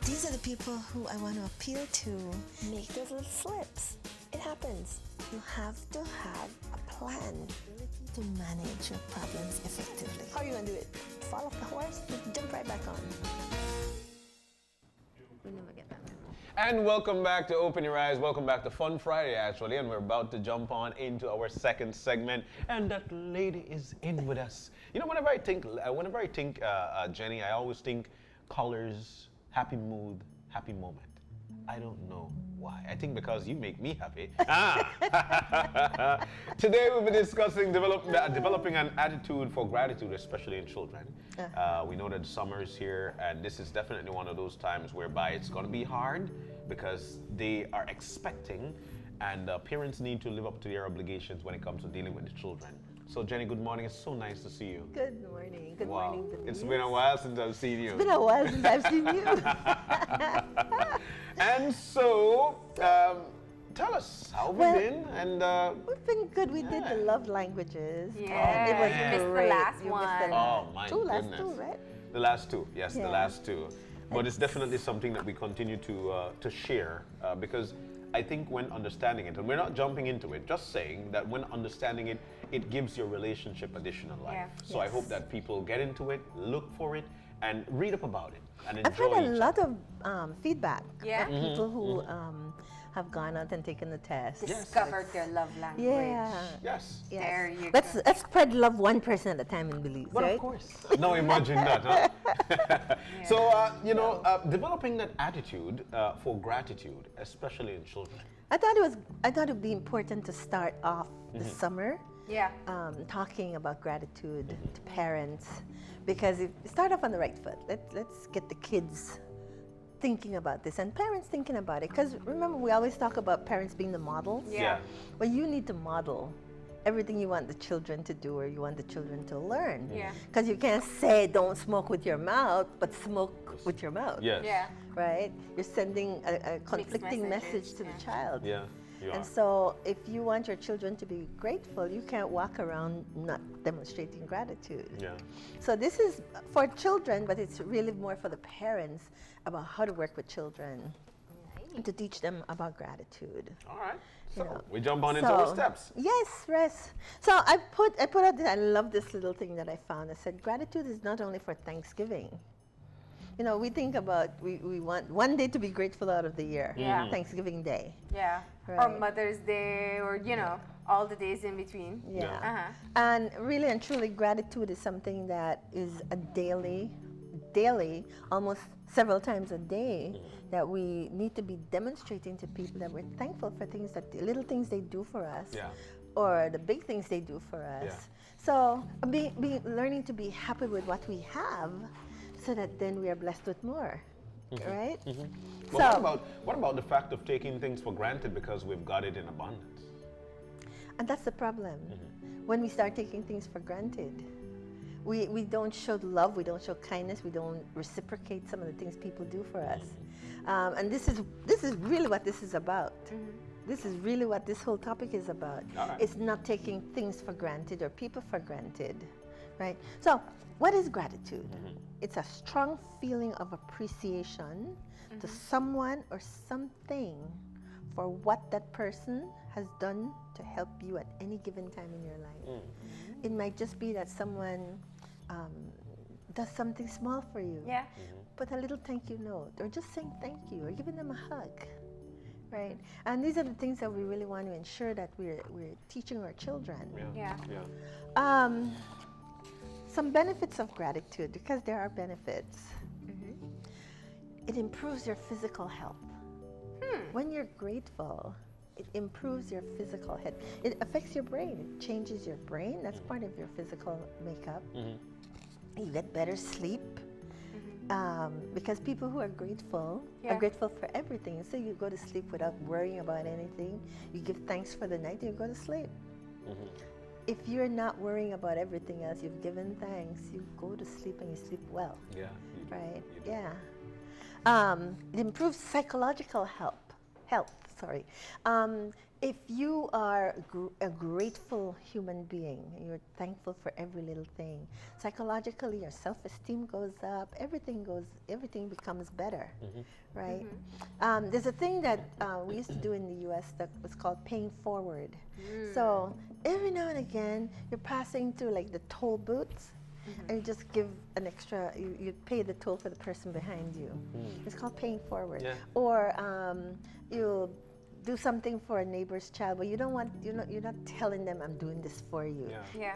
these are the people who I want to appeal to. Make those little slips. It happens. You have to have a plan to manage your problems effectively. How are you going to do it? Fall off the horse? Just jump right back on. We never get that. And welcome back to Open Your Eyes. Welcome back to Fun Friday, actually. And we're about to jump on into our second segment. And that lady is in with us. You know, whenever I think, Jenny, I always think colors, happy mood, happy moment. I don't know why. I think because you make me happy. Today we'll be discussing developing an attitude for gratitude, especially in children. We know that summer is here, and this is definitely one of those times whereby it's going to be hard because they are expecting, and parents need to live up to their obligations when it comes to dealing with the children. So Jenny, good morning. It's so nice to see you. Good morning. Good morning, Belize. It's been a while since I've seen you. It's been a while since I've seen you. And so, tell us, how have we been? And we've been good. We did the love languages. Yeah, it was you missed great. the last You one. missed the oh my last goodness. two, right? The last two, yes, the Yeah. last two. But it's definitely something that we continue to share because I think when understanding it, and we're not jumping into it, just saying that when understanding it, it gives your relationship additional life. Yeah. So I hope that people get into it, look for it, and read up about it, and I've enjoy had a each lot other. of feedback Yeah. from people who have gone out and taken the test. Discovered their love language. Yeah. Yes. Yes. There you let's go. let's spread love one person at a time in Belize, But right? of course. No, imagine that, huh? So, developing that attitude for gratitude, especially in children. I thought it would be important to start off the summer Yeah. talking about gratitude to parents, because if you start off on the right foot, let's get the kids thinking about this and parents thinking about it. Because remember, we always talk about parents being the models. Yeah. Well, you need to model everything you want the children to do or you want the children to learn. Yeah. Because you can't say don't smoke with your mouth, but smoke with your mouth. Yes. Yeah. Right? You're sending a conflicting message messages, to the yeah. child. Yeah. You And are. so if you want your children to be grateful, you can't walk around not demonstrating gratitude. Yeah. So this is for children, but it's really more for the parents about how to work with children and to teach them about gratitude. All right. You So know. we jump on into our steps. Yes. So I put out this, I love this little thing that I found. I said gratitude is not only for Thanksgiving. You know, we think about we want one day to be grateful out of the year. Yeah. Thanksgiving Day. Yeah. Or Right. Mother's Day, or all the days in between. Yeah. Uh-huh. And really and truly, gratitude is something that is a daily, almost several times a day, that we need to be demonstrating to people that we're thankful for things, that the little things they do for us, Yeah. or the big things they do for us. Yeah. So learning to be happy with what we have, so that then we are blessed with more, right? But what about the fact of taking things for granted because we've got it in abundance? And that's the problem. When we start taking things for granted, we don't show love, we don't show kindness, we don't reciprocate some of the things people do for us. And this is really what this is about. This is really what this whole topic is about. All right. It's not taking things for granted or people for granted, right? So what is gratitude? It's a strong feeling of appreciation to someone or something for what that person has done to help you at any given time in your life. It might just be that someone does something small for you. Yeah. Put a little thank you note, or just saying thank you, or giving them a hug, right? And these are the things that we really want to ensure that we're teaching our children. Yeah. Some benefits of gratitude, because there are benefits. It improves your physical health. When you're grateful, it improves your physical health. It affects your brain. It changes your brain. That's part of your physical makeup. You get better sleep. Because people who are grateful Yeah. are grateful for everything. So you go to sleep without worrying about anything. You give thanks for the night and you go to sleep. If you're not worrying about everything else, you've given thanks, you go to sleep and you sleep well, Yeah. right? Yeah. It improves psychological health. sorry. If you are a grateful human being, you're thankful for every little thing, psychologically your self-esteem goes up, everything becomes better, right? There's a thing that we used to do in the US that was called paying forward. So every now and again, you're passing through like the toll booths, and you just give an extra, you pay the toll for the person behind you. It's called paying forward. Yeah. Or you'll do something for a neighbor's child, but you're not telling them I'm doing this for you. Yeah.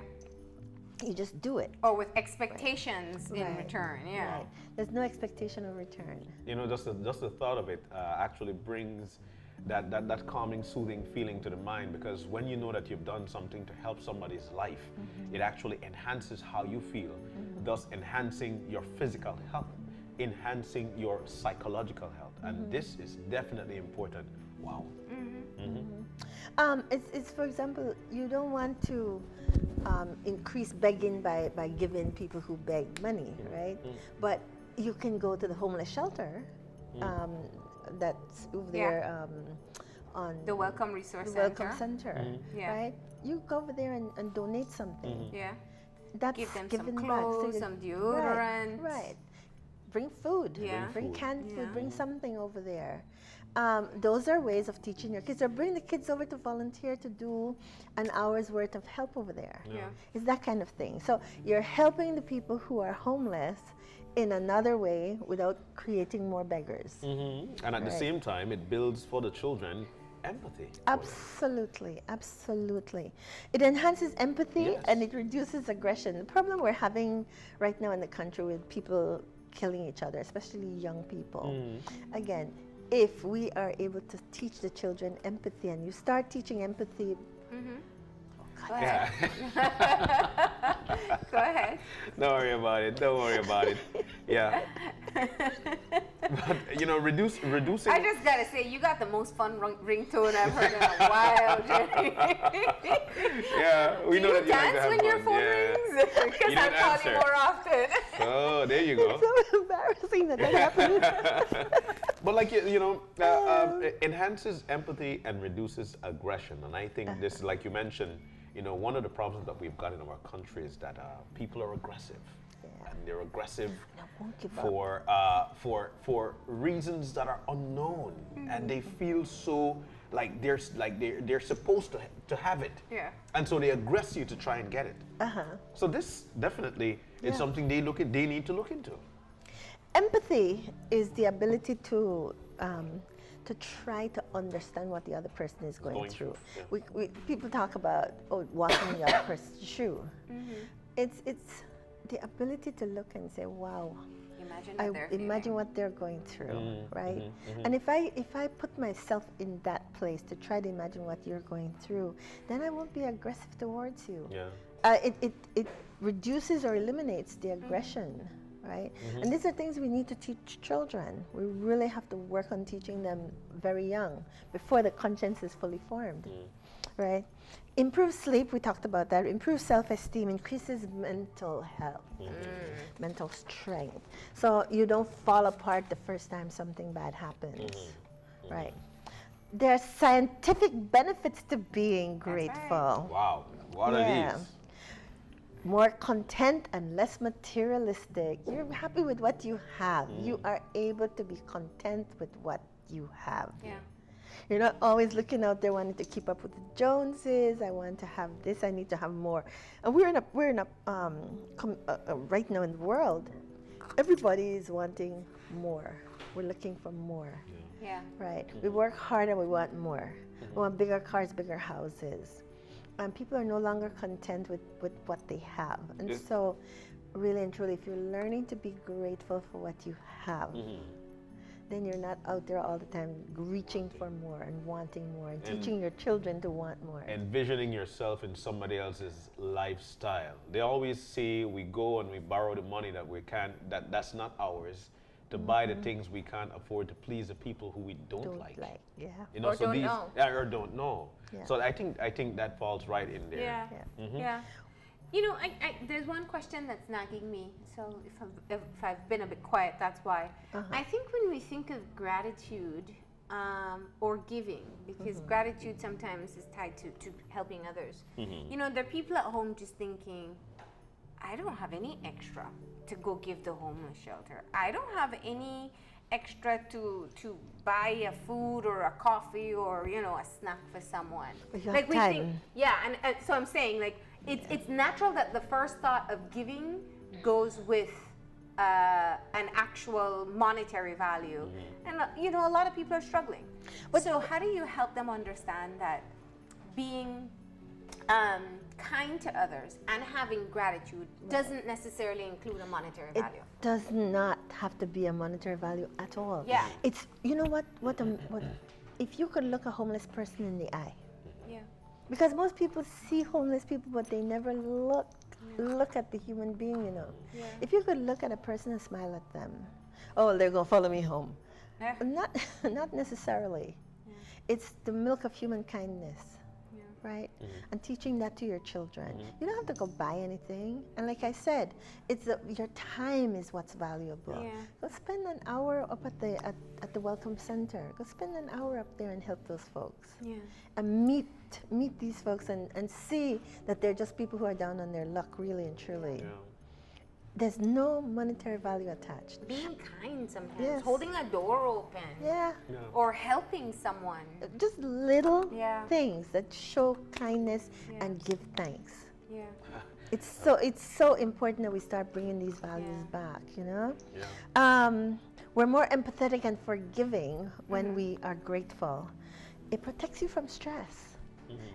You just do it. Or with expectations in Right. return. Yeah. Right. There's no expectation of return. You know, just the thought of it actually brings that calming, soothing feeling to the mind, because when you know that you've done something to help somebody's life, it actually enhances how you feel, thus enhancing your physical health, enhancing your psychological health, and this is definitely important. Wow. It's for example, you don't want to increase begging by giving people who beg money, right? But you can go to the homeless shelter that's over there on The Welcome Resource the Welcome Center. Center, Yeah. right? You go over there and donate something. Yeah. That's Give them some giving back. clothes, you- some deodorant. Right. Bring food. Yeah. Bring Food. canned food. Yeah. Bring something over there. Those are ways of teaching your kids, or bring the kids over to volunteer to do an hour's worth of help over there. Yeah. It's that kind of thing. So you're helping the people who are homeless in another way without creating more beggars. And at the Right. same time, it builds for the children empathy. for them. Absolutely, absolutely. It enhances empathy Yes. and it reduces aggression. The problem we're having right now in the country with people killing each other, especially young people. Again, if we are able to teach the children empathy, and you start teaching empathy, Go ahead. Yeah. Go ahead. Don't worry about it. Don't worry about it. Yeah. But you know, reducing. I just gotta say, you got the most fun ringtone I've heard in a while, Jenny. Yeah, we Do know you that you like to dance have when fun. your phone Yeah. rings? Because You I'll didn't call answer. you more often. Oh, there you go. it's so embarrassing that happened. But like you know, it enhances empathy and reduces aggression. And I think this, like you mentioned, you know, one of the problems that we've got in our country is that people are aggressive, and they're aggressive Won't give up. for reasons that are unknown, and they feel so like they're supposed to have it. Yeah. And so they aggress you to try and get it. Uh-huh. So this definitely is Yeah. something they need to look into. Empathy is the ability to try to understand what the other person is going through. Yeah. People talk about walking in the other person's shoe. It's the ability to look and say, wow, Imagine I what they're imagine feeling. what they're going through, right? And if I put myself in that place to try to imagine what you're going through, then I won't be aggressive towards you. Yeah. It reduces or eliminates the aggression, right? And these are things we need to teach children. We really have to work on teaching them very young, before the conscience is fully formed, right? Improve sleep, we talked about that. Improve self-esteem, increases mental health, mental strength. So you don't fall apart the first time something bad happens, right? There are scientific benefits to being grateful. Wow. What Yeah. are these? More content and less materialistic. You're happy with what you have. You are able to be content with what you have. Yeah. You're not always looking out there wanting to keep up with the Joneses. I want to have this. I need to have more. And we're in a right now in the world, everybody is wanting more. We're looking for more, Yeah. right? We work hard and we want more. We want bigger cars, bigger houses. And people are no longer content with what they have. And Yeah. so, really and truly, if you're learning to be grateful for what you have, then you're not out there all the time reaching for more and wanting more and teaching your children to want more. Envisioning yourself in somebody else's lifestyle. They always say we go and we borrow the money that we can't, that's not ours, to buy the things we can't afford to please the people who we don't like. Yeah. You know, Or so don't these, know. Yeah, or don't know. Yeah. So I think that falls right in there. Yeah. Yeah. Yeah. You know, there's one question that's nagging me. So if I've been a bit quiet, that's why. I think when we think of gratitude, or giving, because gratitude sometimes is tied to helping others. You know, there are people at home just thinking, I don't have any extra to go give the homeless shelter. I don't have any extra to buy a food or a coffee or, you know, a snack for someone. You Like have we time. think, yeah, and so I'm saying, like, it's natural that the first thought of giving goes with an actual monetary value. And, you know, a lot of people are struggling. So how do you help them understand that being kind to others and having gratitude doesn't necessarily include a monetary It value? does not have to be a monetary value at all. Yeah. It's, you know what if you could look a homeless person in the eye, Yeah. because most people see homeless people, but they never look at the human being, you know. Yeah. If you could look at a person and smile at them, oh, they're going to follow me home. Yeah. Not necessarily. Yeah. It's the milk of human kindness. Yeah. Right? And teaching that to your children. You don't have to go buy anything. And like I said, it's your time is what's valuable. Yeah. Go spend an hour up at the Welcome Center. Go spend an hour up there and help those folks. Yeah. And meet these folks and see that they're just people who are down on their luck, really and truly. Yeah. There's no monetary value attached. Being kind sometimes, Yes. holding a door open, Yeah. Yeah. or helping someone. Just little Yeah. things that show kindness Yeah. and give thanks. Yeah. It's so important that we start bringing these values back, you know? Yeah. We're more empathetic and forgiving when we are grateful. It protects you from stress.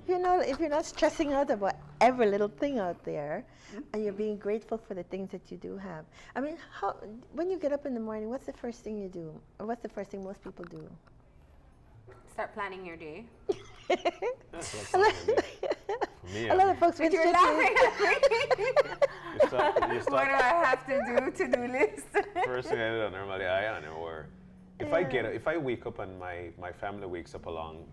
You know, if you're not stressing out about every little thing out there, and you're being grateful for the things that you do have. I mean, when you get up in the morning, what's the first thing you do? Or what's the first thing most people do? Start planning your day. That's what I'm saying. For me, A lot of folks But when you're laughing at me. you start What do I have to do? To-do list. first thing I do normally or if I wake up and my family wakes up along,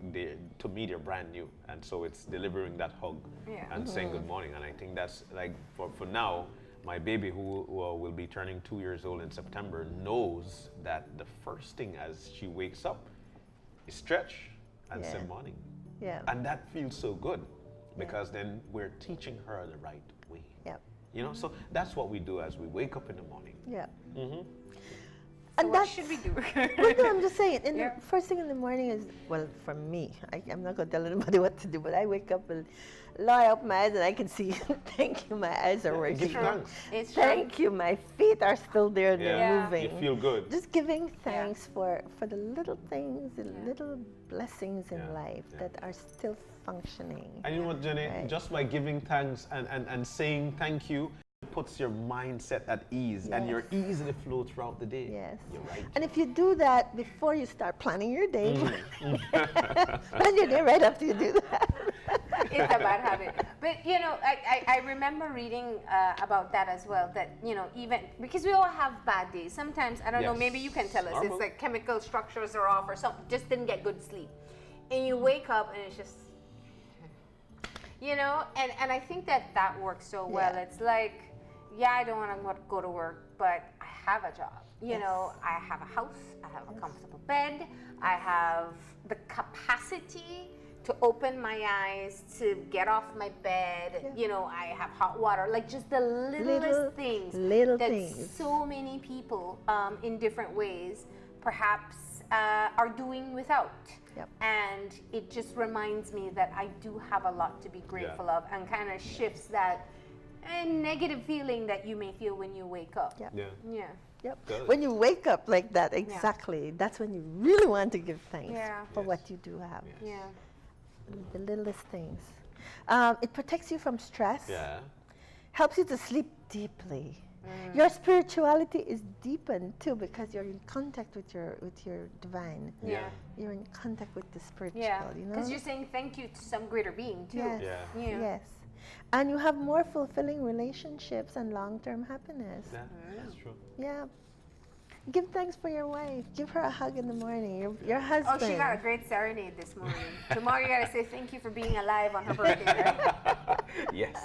to me they're brand new, and so it's delivering that hug Yeah. and saying good morning. And I think that's like for now, my baby who will be turning 2 years old in September knows that the first thing as she wakes up is stretch and say Yeah. morning, Yeah. and that feels so good because then we're teaching her the right way. Yep. You know, so that's what we do as we wake up in the morning. Yeah. So And what that's, should we do? well, no, I'm just saying, Yeah. the first thing in the morning is, well, for me, I'm not going to tell anybody what to do, but I wake up and lie up my eyes and I can see, thank you, my eyes are working. Give thanks. It's true. Thank you, my feet are still there and Yeah. they're Yeah. moving. You feel good. Just giving thanks for the little things, the Yeah. little blessings in Yeah. life Yeah. that are still functioning. And you know what, Jenny? Right. Just by giving thanks and saying thank you, it puts your mindset at ease, and you're Yes. easily flow throughout the day. Yes. You're right. And if you do that before you start planning your day, plan your day right after you do that. It's a bad habit. But, you know, I remember reading about that as well, that, you know, even, because we all have bad days. Sometimes, I don't know, Yes. maybe you can tell us, Normal. it's like chemical structures are off or something, just didn't get good sleep. And you wake up and it's just, you know, and I think that works so well. Yeah. It's like, yeah, I don't want to go to work, but I have a job. You Yes. know, I have a house, I have a comfortable bed, I have the capacity to open my eyes, to get off my bed. Yeah. You know, I have hot water, like just the littlest things little that things. so many people in different ways perhaps are doing without. Yep. And it just reminds me that I do have a lot to be grateful of, and kind of shifts that negative feeling that you may feel when you wake up. Yep. Yeah. Yeah. Yep. Good. When you wake up like that, exactly, that's when you really want to give thanks Yeah. for Yes. what you do have. Yes. Yeah. The littlest things. It protects you from stress. Yeah. Helps you to sleep deeply. Your spirituality is deepened too because you're in contact with your divine. Yeah. You're in contact with the spiritual. Yeah. You know. Because you're saying thank you to some greater being too. Yes. Yeah. Yeah. Yes. And you have more fulfilling relationships and long-term happiness. Yeah, that's true. Yeah. Give thanks for your wife. Give her a hug in the morning. Your husband. Oh, she got a great serenade this morning. Tomorrow you gotta say thank you for being alive on her birthday, right? Yes.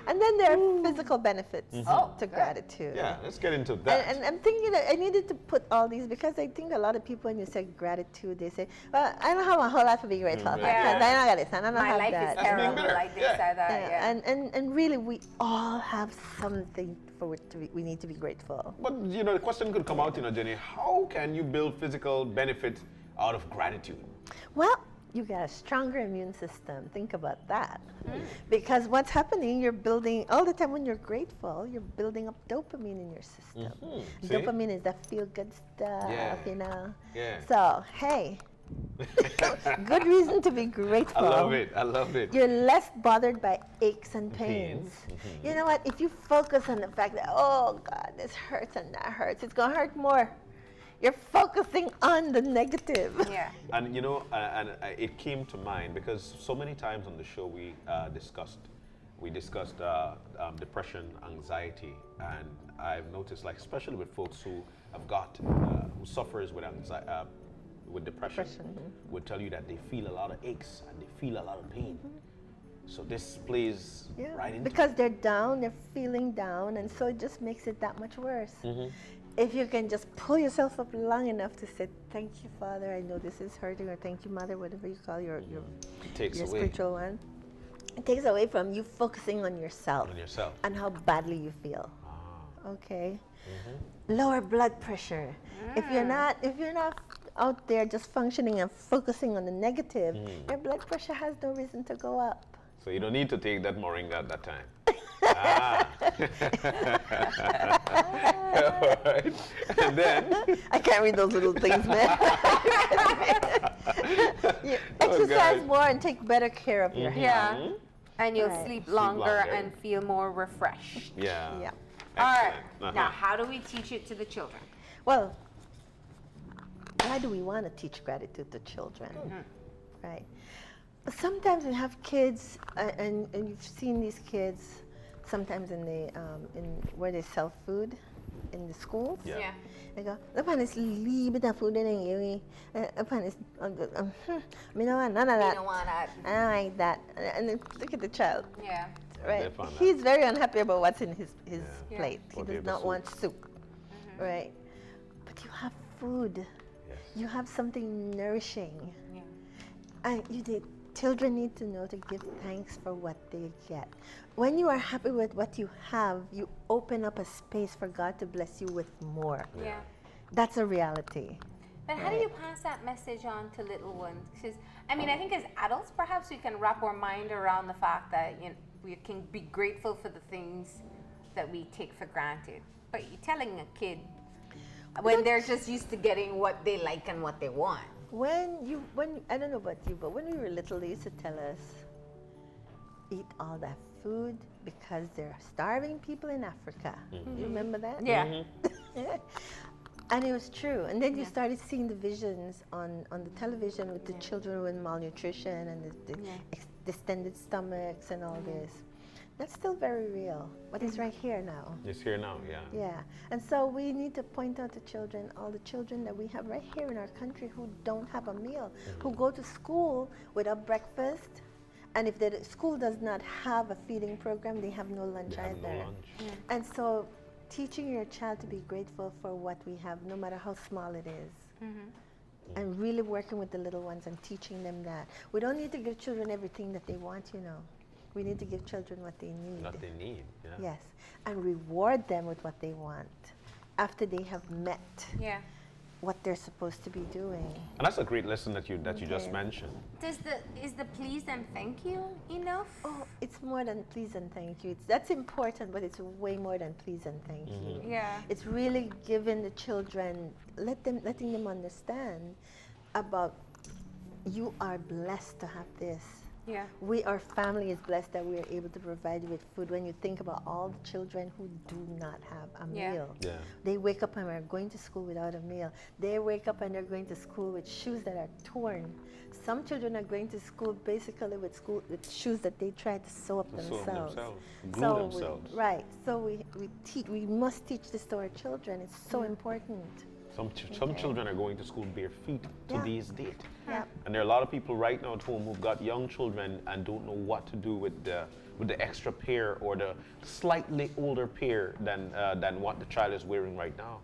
And then there are physical benefits Oh, to good. gratitude. Yeah, let's get into that. And I'm thinking that I needed to put all these because I think a lot of people, when you say gratitude, they say, well, I don't have a whole lot to be grateful for. Yeah. Because I don't got this, and I don't My have life that. is That's being terrible bitter. like this Yeah. or that. Yeah. And really, we all have something for which we need to be grateful. But you know, the question could come out, you know, Jenny, how can you build physical benefit out of gratitude? Well, you got a stronger immune system. Think about that. Because what's happening, you're building, all the time when you're grateful, you're building up dopamine in your system. See? Dopamine is that feel good stuff, Yeah. you know. Yeah. So, hey, good reason to be grateful. I love it. I love it. You're less bothered by aches and pains. Pains. You know what? If you focus on the fact that, oh God, this hurts and that hurts, it's going to hurt more. You're focusing on the negative. Yeah. And you know, it came to mind because so many times on the show we discussed depression, anxiety, and I've noticed, like, especially with folks who have got who suffers with anxiety, with depression, would tell you that they feel a lot of aches and they feel a lot of pain. So this plays Yeah, right into because they're down, they're feeling down, and so it just makes it that much worse. If you can just pull yourself up long enough to say, thank you, Father, I know this is hurting, or thank you, Mother, whatever you call your it takes away spiritual one. It takes away from you focusing on yourself on yourself. and how badly you feel. Ah. Okay. Lower blood pressure. If you're not out there just functioning and focusing on the negative, your blood pressure has no reason to go up. So you don't need to take that moringa at that time. Ah. All right. And then I can't read those little things, man. You Oh, exercise God. more and take better care of your health. Yeah. And you'll Right. sleep Sleep longer longer. and feel more refreshed. yeah. Yeah. All right. Excellent. Now, how do we teach it to the children? Well, why do we want to teach gratitude to children? Right. But sometimes we have kids, and you've seen these kids sometimes in where they sell food in the schools. Yeah. They go, upon this little bit of food, upon this, me no want none of that. You don't want that. I don't like that. And then look at the child. Yeah. Right. They found He's very unhappy about what's in his Yeah. plate. He Potato does not soup. want soup. Right. But you have food. Yes. You have something nourishing. Yeah. And children need to know to give thanks for what they get. When you are happy with what you have, you open up a space for God to bless you with more. Yeah. That's a reality. But how do you pass that message on to little ones? Because, I mean, I think as adults, perhaps we can wrap our mind around the fact that, you know, we can be grateful for the things that we take for granted. But you're telling a kid when they're just used to getting what they like and what they want. When I don't know about you, but when we were little, they used to tell us, eat all that food because there are starving people in Africa. You remember that? Yeah. And it was true. And then you started seeing the visions on the television with the children with malnutrition and the distended stomachs and all this. That's still very real, but it's right here now. It's here now, yeah. Yeah, and so we need to point out to children, all the children that we have right here in our country who don't have a meal, who go to school without breakfast, and if the school does not have a feeding program, they have no lunch They have either. no lunch. And so teaching your child to be grateful for what we have, no matter how small it is, and really working with the little ones and teaching them that. We don't need to give children everything that they want, you know. We need to give children what they need. What they need, yeah. Yes, and reward them with what they want after they have met Yeah. what they're supposed to be doing. And that's a great lesson that you just Okay. mentioned. Is the please and thank you enough? Oh, it's more than please and thank you. That's important, but it's way more than please and thank you. Yeah. It's really giving the children, letting them understand about you are blessed to have this. Yeah. Our family is blessed that we are able to provide you with food. When you think about all the children who do not have a Yeah. meal, Yeah. they wake up and are going to school without a meal. They wake up and they're going to school with shoes that are torn. Some children are going to school basically with shoes that they tried to sew up To sew themselves. glue themselves. Right. So we must teach this to our children. It's so important. Some children are going to school bare feet to Yeah. this date. Yeah. And there are a lot of people right now at home who've got young children and don't know what to do with the extra pair or the slightly older pair than what the child is wearing right now.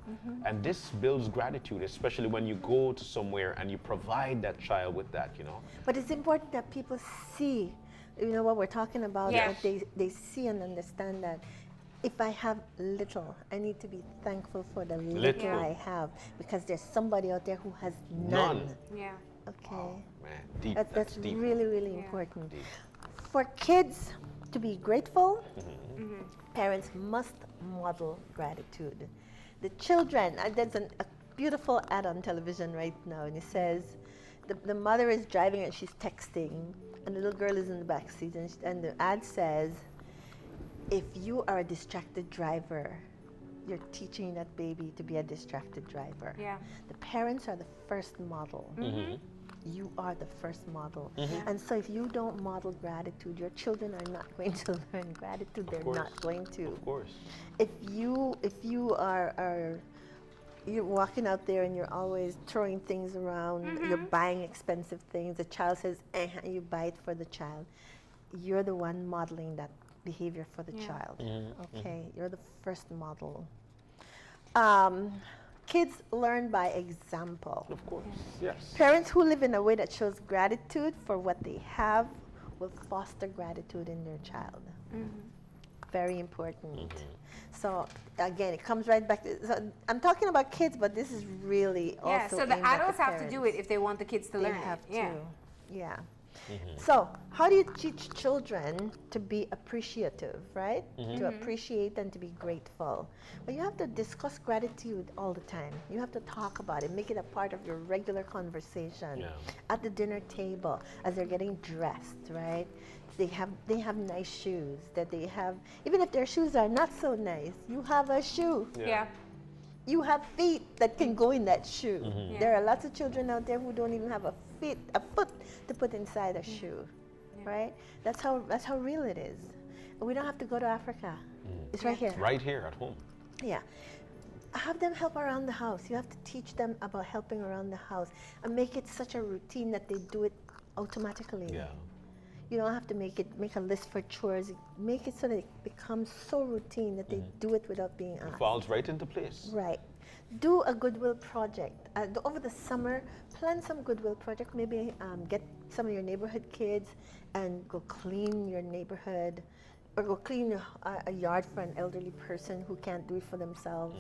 And this builds gratitude, especially when you go to somewhere and you provide that child with that, you know. But it's important that people see, what we're talking about, Yes. that they see and understand that if I have little, I need to be thankful for the little Little. I have, because there's somebody out there who has None. none. Yeah. Okay. Man, deep. That's deep. really, really Yeah. important. Deep. For kids to be grateful, parents must model gratitude. The children, there's a beautiful ad on television right now, and it says the mother is driving and she's texting, and the little girl is in the back seat, and the ad says, if you are a distracted driver, you're teaching that baby to be a distracted driver. Yeah. The parents are the first model. You are the first model. And so if you don't model gratitude, your children are not going to learn gratitude. They're course. not going to. Of course. If you are you're walking out there and you're always throwing things around, you're buying expensive things, the child says, you buy it for the child, you're the one modeling that behavior for the child. Okay, you're the first model. Kids learn by example. Of course. Yes. Parents who live in a way that shows gratitude for what they have will foster gratitude in their child. Very important. So again, it comes right back to, so I'm talking about kids, but this is really Yeah. also So the aimed at adults have to do it parents. if they want the kids to They learn have it. Yeah. to. Yeah. So how do you teach children to be appreciative, right? To appreciate and to be grateful. Well, you have to discuss gratitude all the time. You have to talk about it, make it a part of your regular conversation. Yeah. At the dinner table, as they're getting dressed, right? They have nice shoes that they have, even if their shoes are not so nice, you have a shoe. Yeah. You have feet that can go in that shoe. Yeah. There are lots of children out there who don't even have a foot to put inside a shoe, right? That's how real it is. We don't have to go to Africa. It's right here. Right here at home. Yeah. Have them help around the house. You have to teach them about helping around the house and make it such a routine that they do it automatically. Yeah. You don't have to make a list for chores. Make it so that it becomes so routine that they do it without being asked. Falls right into place. Right. Do a goodwill project. Over the summer, plan some goodwill project. Maybe get some of your neighborhood kids and go clean your neighborhood, or go clean a yard for an elderly person who can't do it for themselves.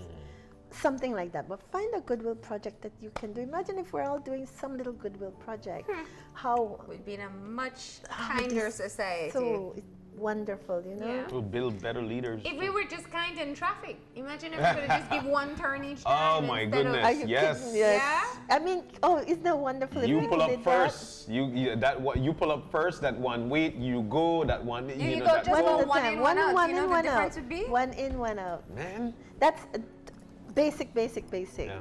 Something like that. But find a goodwill project that you can do. Imagine if we're all doing some little goodwill project. How We'd be in a much how it kinder is society. so wonderful, you know? Yeah. To build better leaders. If we were just kind in traffic, imagine if we could just give one turn each Oh time. my instead of- goodness. Are you Yes. kidding? Yes. Yeah? I mean, isn't that wonderful? if You people pull up did first. You pull up first. That one. Wait. You go. That one. You know, go that just That. go One at a one time. in, one out. One You know in, the one difference out. would be? One in, one out. Man. That's basic. Yeah.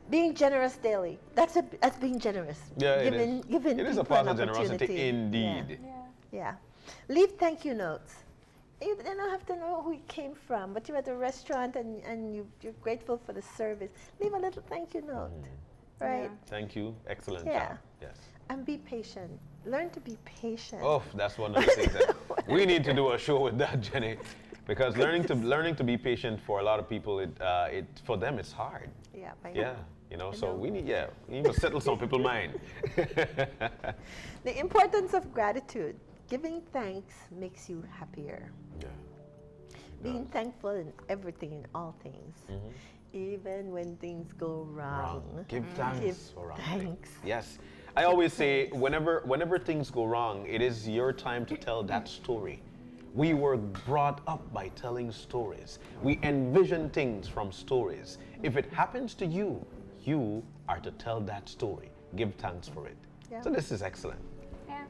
Being generous daily. That's being generous. Yeah, it Giving is. Giving It is a people an part of generosity, opportunity. indeed. Yeah. Leave thank you notes. You don't have to know who it came from, but you're at a restaurant and you're grateful for the service. Leave a little thank you note, right? Thank you. Excellent Yeah. job. Yes. And be patient. Learn to be patient. Oh, that's one of the things that we need to do a show with that, Jenny, because learning to be patient for a lot of people, it for them it's hard. Yeah, I know. Yeah. You know, so know. we need to settle some people's mind. The importance of gratitude. Giving thanks makes you happier. Yeah. Being thankful in everything, in all things. Even when things go wrong. Give thanks Give for wrong thanks. things. Yes. I always say whenever things go wrong, it is your time to tell that story. We were brought up by telling stories. We envision things from stories. If it happens to you, you are to tell that story. Give thanks for it. Yeah. So this is excellent. Yeah.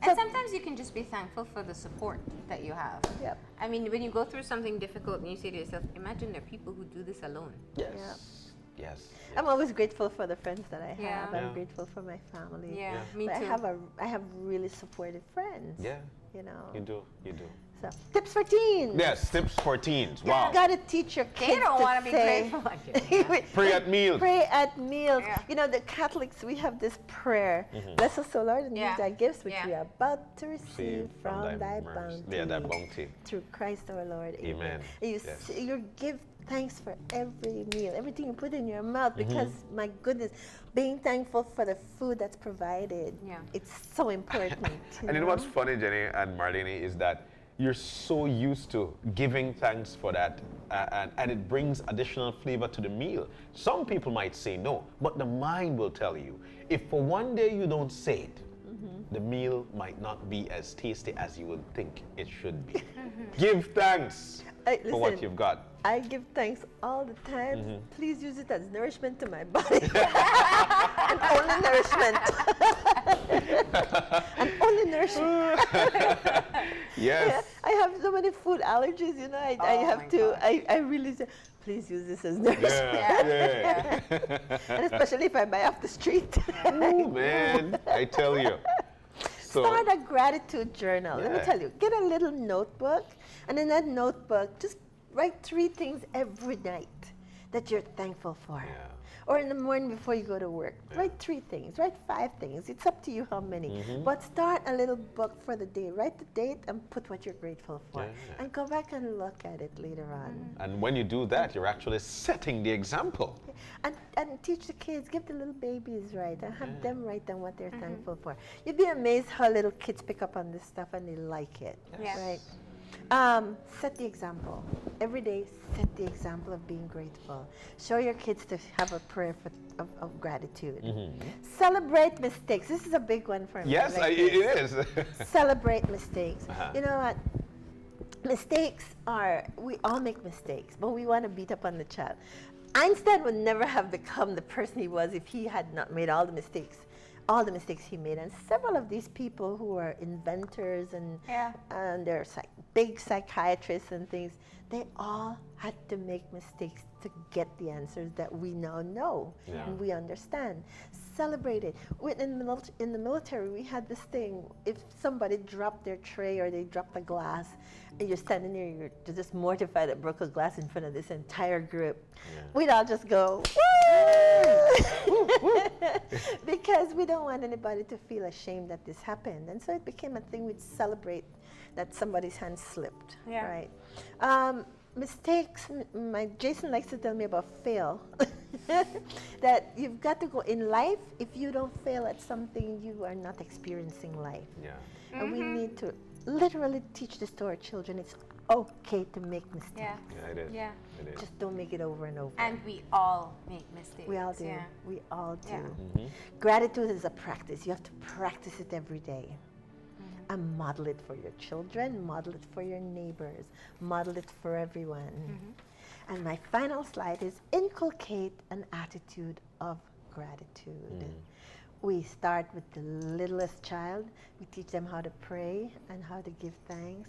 And sometimes you can just be thankful for the support that you have. Yep. I mean, when you go through something difficult and you say to yourself, imagine there are people who do this alone. Yes. Yes. I'm always grateful for the friends that I have. Yeah. I'm Yeah. grateful for my family. Yeah, Yeah. me But too. I have really supportive friends. Yeah. You know. You do. You do. So, tips for teens. Yes, tips for teens. Wow. You gotta teach your kids They don't want to be say, grateful again. Pray at meals. Pray at meals. Yeah. You know, the Catholics, we have this prayer. Bless us, O Lord, and Yeah. use thy gifts, which Yeah. we are about to receive Receive from thy mercy. bounty. Yeah, that bounty. Through Christ our Lord. Amen. And you, Yes. you give thanks for every meal, everything you put in your mouth, because my goodness, being thankful for the food that's provided, Yeah. it's so important. And you know what's funny, Jenny and Marlene, is that you're so used to giving thanks for that, and it brings additional flavor to the meal. Some people might say no, but the mind will tell you, if for one day you don't say it, the meal might not be as tasty as you would think it should be. Give thanks for what listen, you've got. I give thanks all the time. Please use it as nourishment to my body. And only nourishment. And only nourishment. Yes. I have so many food allergies, you know. I Oh have my to, gosh. I really say, please use this as nourishment. Yeah. And especially if I buy off the street. Ooh, man, I tell you. So, Start a gratitude journal. Let me Yeah. tell you, get a little notebook, and in that notebook, just write 3 things every night that you're thankful for. Yeah. Or in the morning before you go to work, write 3 things, write 5 things. It's up to you how many. But start a little book for the day. Write the date and put what you're grateful for. Yeah. And go back and look at it later on. and when you do that, you're actually setting the example. And teach the kids, give the little babies write, and have them write down what they're thankful for. You'd be amazed how little kids pick up on this stuff and they like it. Yes. Right? Set the example. Every day, set the example of being grateful. Show your kids to have a prayer of gratitude. Celebrate mistakes. This is a big one for me. Yes, like it this. is. Celebrate mistakes. Uh-huh. You know what? Mistakes are, we all make mistakes, but we want to beat up on the child. Einstein would never have become the person he was if he had not made all the mistakes he made. And several of these people who are inventors and they're big psychiatrists and things, they all had to make mistakes to get the answers that we now know and we understand. Celebrate it. In the military, we had this thing, if somebody dropped their tray or they dropped a glass, and you're standing there, you're just mortified that broke a glass in front of this entire group, we'd all just go, woo! Because we don't want anybody to feel ashamed that this happened. And so it became a thing we'd celebrate that somebody's hand slipped, right? Mistakes, Jason likes to tell me about fail. That you've got to go in life, if you don't fail at something, you are not experiencing life. Yeah. And we need to literally teach this to our children. It's okay to make mistakes. Yeah. Yeah, it is. Yeah. It is. Just don't make it over and over. And we all make mistakes. We all do. Yeah. We all do. Yeah. Gratitude is a practice. You have to practice it every day. And model it for your children, model it for your neighbors, model it for everyone. And my final slide is inculcate an attitude of gratitude. We start with the littlest child. We teach them how to pray and how to give thanks.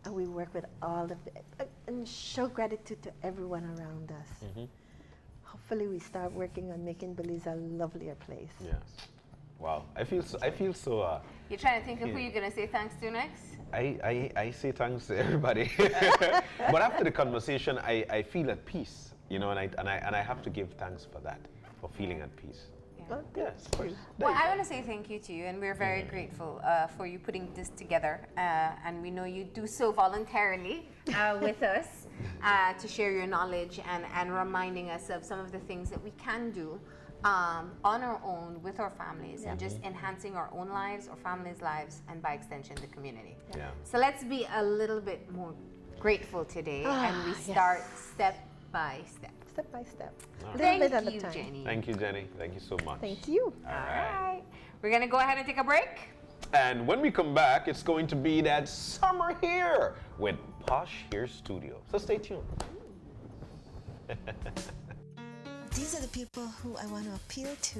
And we work with all of it and show gratitude to everyone around us. Hopefully we start working on making Belize a lovelier place. Yes. Wow. I feel so. You're trying to think of who you're going to say thanks to next? I say thanks to everybody. But after the conversation, I feel at peace, you know, and I have to give thanks for that, for feeling at peace. Well, Yes, thank of course. you. Well, I want to say thank you to you, and we're very grateful for you putting this together. And we know you do so voluntarily with us to share your knowledge and reminding us of some of the things that we can do on our own with our families and just enhancing our own lives, our families' lives, and by extension, the community. Yeah. So let's be a little bit more grateful today, and we start step by step. Step by step. All A right. little bit at Thank a you, time. Jenny. Thank you, Jenny. Thank you so much. Thank you. All right. We're going to go ahead and take a break. And when we come back, it's going to be that summer here with Posh Here Studio. So stay tuned. These are the people who I want to appeal to.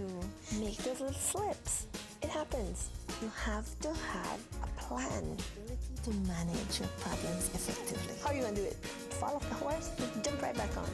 Make those little slips. It happens. You have to have a plan to manage your problems effectively. How are you going to do it? Fall off the horse? Jump right back on.